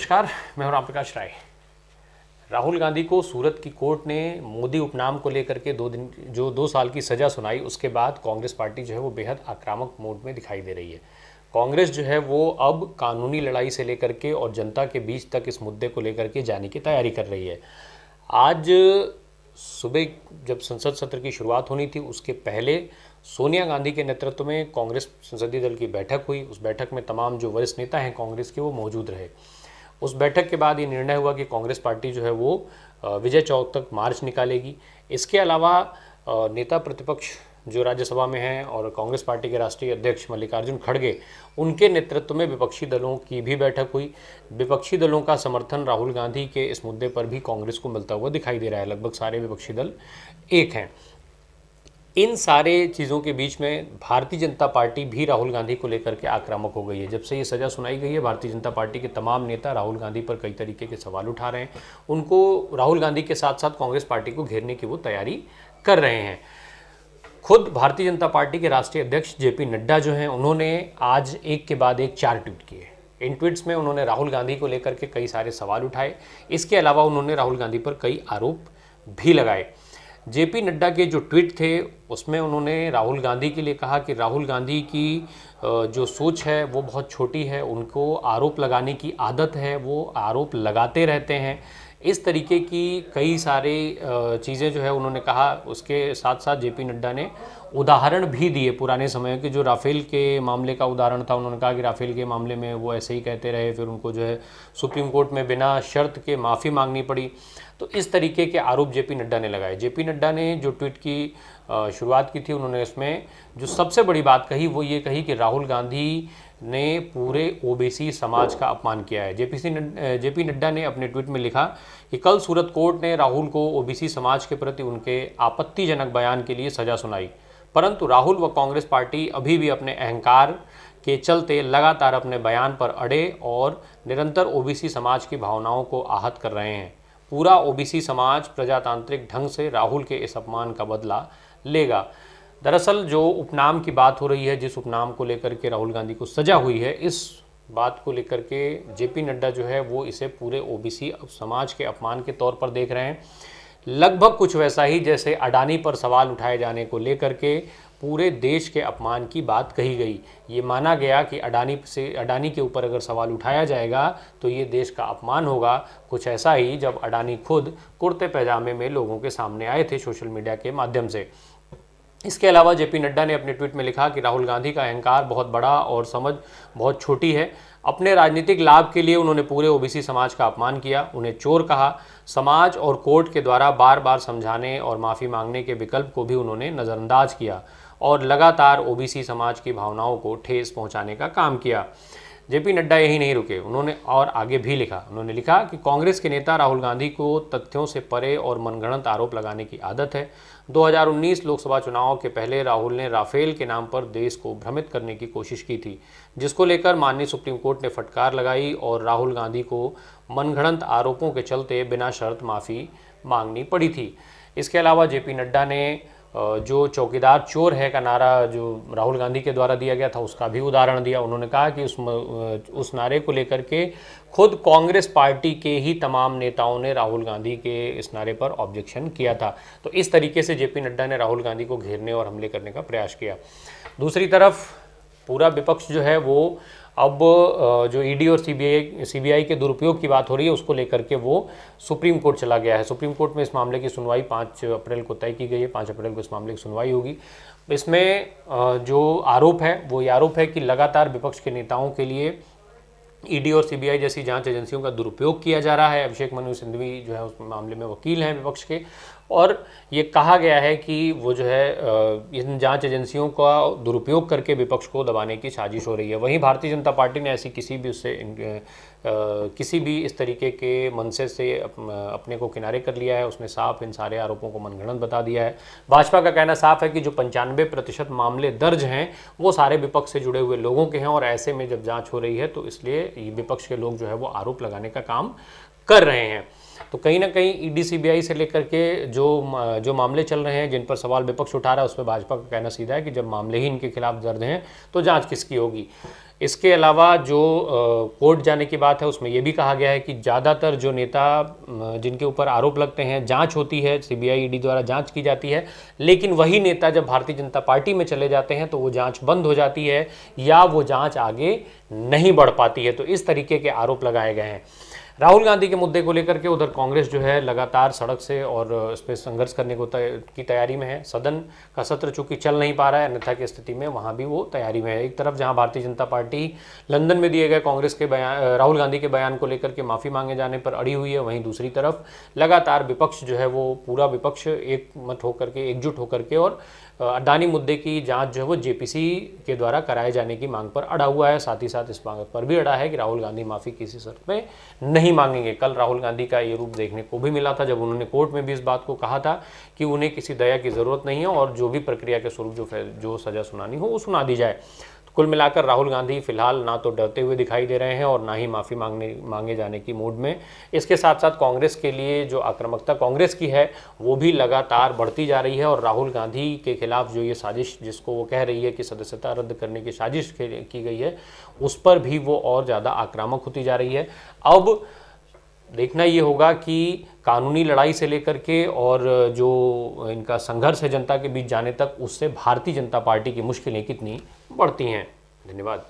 नमस्कार, मैं हूं राम प्रकाश राय। राहुल गांधी को सूरत की कोर्ट ने मोदी उपनाम को लेकर के 2 साल की सज़ा सुनाई। उसके बाद कांग्रेस पार्टी जो है वो बेहद आक्रामक मोड में दिखाई दे रही है। कांग्रेस जो है वो अब कानूनी लड़ाई से लेकर के और जनता के बीच तक इस मुद्दे को लेकर के जाने की तैयारी कर रही है। आज सुबह जब संसद सत्र की शुरुआत होनी थी, उसके पहले सोनिया गांधी के नेतृत्व में कांग्रेस संसदीय दल की बैठक हुई। उस बैठक में तमाम जो वरिष्ठ नेता हैं कांग्रेस के, वो मौजूद रहे। उस बैठक के बाद ये निर्णय हुआ कि कांग्रेस पार्टी जो है वो विजय चौक तक मार्च निकालेगी। इसके अलावा नेता प्रतिपक्ष जो राज्यसभा में हैं और कांग्रेस पार्टी के राष्ट्रीय अध्यक्ष मल्लिकार्जुन खड़गे, उनके नेतृत्व में विपक्षी दलों की भी बैठक हुई। विपक्षी दलों का समर्थन राहुल गांधी के इस मुद्दे पर भी कांग्रेस को मिलता हुआ दिखाई दे रहा है। लगभग सारे विपक्षी दल एक हैं। इन सारे चीज़ों के बीच में भारतीय जनता पार्टी भी राहुल गांधी को लेकर के आक्रामक हो गई है। जब से ये सज़ा सुनाई गई है, भारतीय जनता पार्टी के तमाम नेता राहुल गांधी पर कई तरीके के सवाल उठा रहे हैं। उनको राहुल गांधी के साथ साथ कांग्रेस पार्टी को घेरने की वो तैयारी कर रहे हैं। खुद भारतीय जनता पार्टी के राष्ट्रीय अध्यक्ष जेपी नड्डा जो हैं, उन्होंने आज एक के बाद एक 4 ट्वीट किए। इन ट्वीट्स में उन्होंने राहुल गांधी को लेकर के कई सारे सवाल उठाए। इसके अलावा उन्होंने राहुल गांधी पर कई आरोप भी लगाए। जेपी नड्डा के जो ट्वीट थे उसमें उन्होंने राहुल गांधी के लिए कहा कि राहुल गांधी की जो सोच है वो बहुत छोटी है, उनको आरोप लगाने की आदत है, वो आरोप लगाते रहते हैं। इस तरीके की कई सारे चीज़ें जो है उन्होंने कहा। उसके साथ साथ जेपी नड्डा ने उदाहरण भी दिए पुराने समय के, जो राफेल के मामले का उदाहरण था। उन्होंने कहा कि राफेल के मामले में वो ऐसे ही कहते रहे, फिर उनको जो है सुप्रीम कोर्ट में बिना शर्त के माफ़ी मांगनी पड़ी। तो इस तरीके के आरोप जेपी नड्डा ने लगाए। जेपी नड्डा ने जो ट्वीट की शुरुआत की थी, उन्होंने इसमें जो सबसे बड़ी बात कही वो ये कही कि राहुल गांधी ने पूरे ओबीसी समाज का अपमान किया है। जेपी नड्डा ने अपने ट्वीट में लिखा कि कल सूरत कोर्ट ने राहुल को ओबीसी समाज के प्रति उनके आपत्तिजनक बयान के लिए सजा सुनाई, परंतु राहुल व कांग्रेस पार्टी अभी भी अपने अहंकार के चलते लगातार अपने बयान पर अड़े और निरंतर ओबीसी समाज की भावनाओं को आहत कर रहे हैं। पूरा ओबीसी समाज प्रजातांत्रिक ढंग से राहुल के इस अपमान का बदला लेगा। दरअसल जो उपनाम की बात हो रही है, जिस उपनाम को लेकर के राहुल गांधी को सजा हुई है, इस बात को लेकर के जेपी नड्डा जो है वो इसे पूरे ओबीसी समाज के अपमान के तौर पर देख रहे हैं। लगभग कुछ वैसा ही जैसे अडानी पर सवाल उठाए जाने को लेकर के पूरे देश के अपमान की बात कही गई। ये माना गया कि अडानी के ऊपर अगर सवाल उठाया जाएगा तो ये देश का अपमान होगा। कुछ ऐसा ही जब अडानी खुद कुर्ते पैजामे में लोगों के सामने आए थे सोशल मीडिया के माध्यम से। इसके अलावा जेपी नड्डा ने अपने ट्वीट में लिखा कि राहुल गांधी का अहंकार बहुत बड़ा और समझ बहुत छोटी है। अपने राजनीतिक लाभ के लिए उन्होंने पूरे ओबीसी समाज का अपमान किया, उन्हें चोर कहा। समाज और कोर्ट के द्वारा बार बार समझाने और माफ़ी मांगने के विकल्प को भी उन्होंने नज़रअंदाज किया और लगातार ओबीसी समाज की भावनाओं को ठेस पहुंचाने का काम किया। जेपी नड्डा यही नहीं रुके, उन्होंने और आगे भी लिखा। उन्होंने लिखा कि कांग्रेस के नेता राहुल गांधी को तथ्यों से परे और मनगढ़ंत आरोप लगाने की आदत है। 2019 लोकसभा चुनाव के पहले राहुल ने राफेल के नाम पर देश को भ्रमित करने की कोशिश की थी, जिसको लेकर माननीय सुप्रीम कोर्ट ने फटकार लगाई और राहुल गांधी को मनगढ़ंत आरोपों के चलते बिना शर्त माफ़ी मांगनी पड़ी थी। इसके अलावा जेपी नड्डा ने जो चौकीदार चोर है का नारा जो राहुल गांधी के द्वारा दिया गया था उसका भी उदाहरण दिया। उन्होंने कहा कि उस नारे को लेकर के खुद कांग्रेस पार्टी के ही तमाम नेताओं ने राहुल गांधी के इस नारे पर ऑब्जेक्शन किया था। तो इस तरीके से जेपी नड्डा ने राहुल गांधी को घेरने और हमले करने का प्रयास किया। दूसरी तरफ पूरा विपक्ष जो है वो अब जो ईडी और सीबीआई के दुरुपयोग की बात हो रही है उसको लेकर के वो सुप्रीम कोर्ट चला गया है। सुप्रीम कोर्ट में इस मामले की सुनवाई 5 अप्रैल को तय की गई है। 5 अप्रैल को इस मामले की सुनवाई होगी। इसमें जो आरोप है वो ये आरोप है कि लगातार विपक्ष के नेताओं के लिए ईडी और सीबीआई जैसी जांच एजेंसियों का दुरुपयोग किया जा रहा है। अभिषेक मनु सिंघवी जो है उस मामले में वकील हैं विपक्ष के, और ये कहा गया है कि वो जो है इन जांच एजेंसियों का दुरुपयोग करके विपक्ष को दबाने की साजिश हो रही है। वहीं भारतीय जनता पार्टी ने ऐसी किसी भी इस तरीके के मनसे से अपने को किनारे कर लिया है। उसने साफ इन सारे आरोपों को मनगढ़ंत बता दिया है। भाजपा का कहना साफ है कि जो 95% मामले दर्ज हैं वो सारे विपक्ष से जुड़े हुए लोगों के हैं, और ऐसे में जब जांच हो रही है तो इसलिए विपक्ष के लोग जो है वो आरोप लगाने का काम कर रहे हैं। तो कहीं ना कहीं ईडी सीबीआई से लेकर के जो मामले चल रहे हैं, जिन पर सवाल विपक्ष उठा रहा है, उसमें भाजपा का कहना सीधा है कि जब मामले ही इनके खिलाफ दर्ज हैं तो जांच किसकी होगी। इसके अलावा जो कोर्ट जाने की बात है, उसमें यह भी कहा गया है कि ज़्यादातर जो नेता जिनके ऊपर आरोप लगते हैं, जांच होती है, सीबीआई ईडी द्वारा जांच की जाती है, लेकिन वही नेता जब भारतीय जनता पार्टी में चले जाते हैं तो वो जांच बंद हो जाती है या वो जांच आगे नहीं बढ़ पाती है। तो इस तरीके के आरोप लगाए गए हैं। राहुल गांधी के मुद्दे को लेकर के उधर कांग्रेस जो है लगातार सड़क से और इस पर संघर्ष करने को की तैयारी में है। सदन का सत्र चूंकि चल नहीं पा रहा है, अन्यथा की स्थिति में वहां भी वो तैयारी में है। एक तरफ जहां भारतीय जनता पार्टी लंदन में दिए गए कांग्रेस के बयान, राहुल गांधी के बयान को लेकर के माफ़ी मांगे जाने पर अड़ी हुई है, वहीं दूसरी तरफ लगातार विपक्ष जो है वो पूरा विपक्ष एक मत होकर के, एकजुट होकर के और अडानी मुद्दे की जांच जो है वो जेपीसी के द्वारा कराए जाने की मांग पर अड़ा हुआ है। साथ ही साथ इस मांग पर भी अड़ा है कि राहुल गांधी माफ़ी किसी शर्त में नहीं मांगेंगे। कल राहुल गांधी का ये रूप देखने को भी मिला था जब उन्होंने कोर्ट में भी इस बात को कहा था कि उन्हें किसी दया की ज़रूरत नहीं है और जो भी प्रक्रिया के स्वरूप जो सज़ा सुनानी हो वो सुना दी जाए। कुल मिलाकर राहुल गांधी फिलहाल ना तो डरते हुए दिखाई दे रहे हैं और ना ही माफ़ी मांगे जाने की मूड में। इसके साथ साथ कांग्रेस के लिए जो आक्रामकता कांग्रेस की है वो भी लगातार बढ़ती जा रही है और राहुल गांधी के खिलाफ जो ये साजिश, जिसको वो कह रही है कि सदस्यता रद्द करने की साजिश की गई है, उस पर भी वो और ज़्यादा आक्रामक होती जा रही है। अब देखना ये होगा कि कानूनी लड़ाई से लेकर के और जो इनका संघर्ष है जनता के बीच जाने तक, उससे भारतीय जनता पार्टी की मुश्किलें कितनी बढ़ती हैं। धन्यवाद।